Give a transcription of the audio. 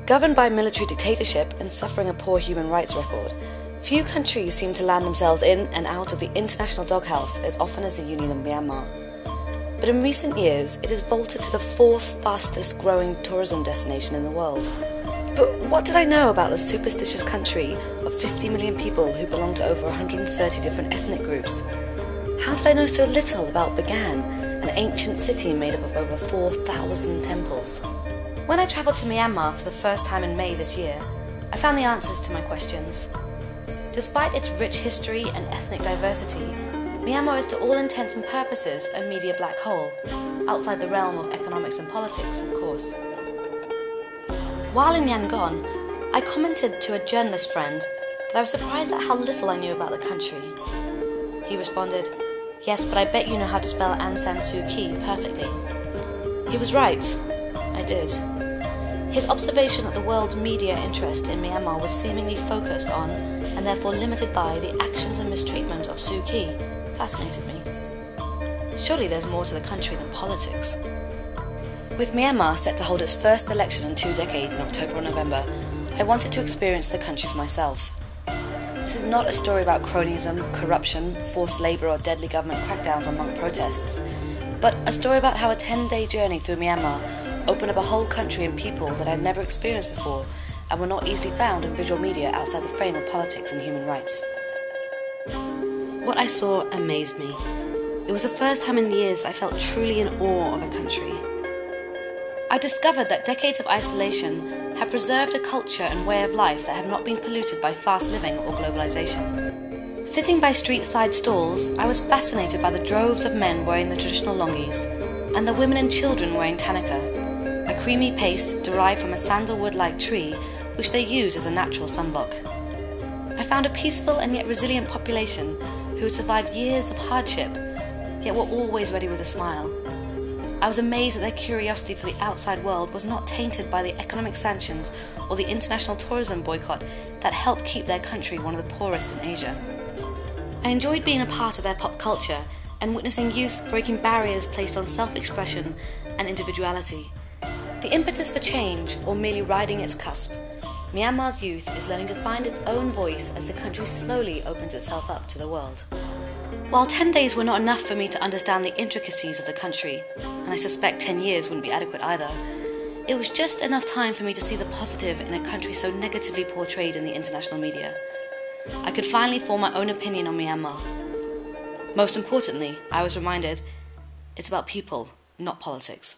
Governed by military dictatorship and suffering a poor human rights record, few countries seem to land themselves in and out of the international doghouse as often as the Union of Myanmar. But in recent years, it has vaulted to the fourth fastest growing tourism destination in the world. But what did I know about the superstitious country of 50 million people who belong to over 130 different ethnic groups? How did I know so little about Bagan, an ancient city made up of over 4,000 temples? When I travelled to Myanmar for the first time in May this year, I found the answers to my questions. Despite its rich history and ethnic diversity, Myanmar is to all intents and purposes a media black hole, outside the realm of economics and politics, of course. While in Yangon, I commented to a journalist friend that I was surprised at how little I knew about the country. He responded, "Yes, but I bet you know how to spell Aung San Suu Kyi perfectly." He was right. I did. His observation that the world's media interest in Myanmar was seemingly focused on, and therefore limited by, the actions and mistreatment of Suu Kyi fascinated me. Surely there's more to the country than politics. With Myanmar set to hold its first election in 2 decades in October or November, I wanted to experience the country for myself. This is not a story about cronyism, corruption, forced labour or deadly government crackdowns on monk protests, but a story about how a 10-day journey through Myanmar opened up a whole country and people that I'd never experienced before and were not easily found in visual media outside the frame of politics and human rights. What I saw amazed me. It was the first time in years I felt truly in awe of a country. I discovered that decades of isolation had preserved a culture and way of life that had not been polluted by fast living or globalization. Sitting by street-side stalls, I was fascinated by the droves of men wearing the traditional longis and the women and children wearing tanaka, a creamy paste derived from a sandalwood-like tree which they use as a natural sunblock. I found a peaceful and yet resilient population who had survived years of hardship, yet were always ready with a smile. I was amazed that their curiosity for the outside world was not tainted by the economic sanctions or the international tourism boycott that helped keep their country one of the poorest in Asia. I enjoyed being a part of their pop culture and witnessing youth breaking barriers placed on self-expression and individuality. The impetus for change, or merely riding its cusp, Myanmar's youth is learning to find its own voice as the country slowly opens itself up to the world. While 10 days were not enough for me to understand the intricacies of the country, and I suspect 10 years wouldn't be adequate either, it was just enough time for me to see the positive in a country so negatively portrayed in the international media. I could finally form my own opinion on Myanmar. Most importantly, I was reminded, it's about people, not politics.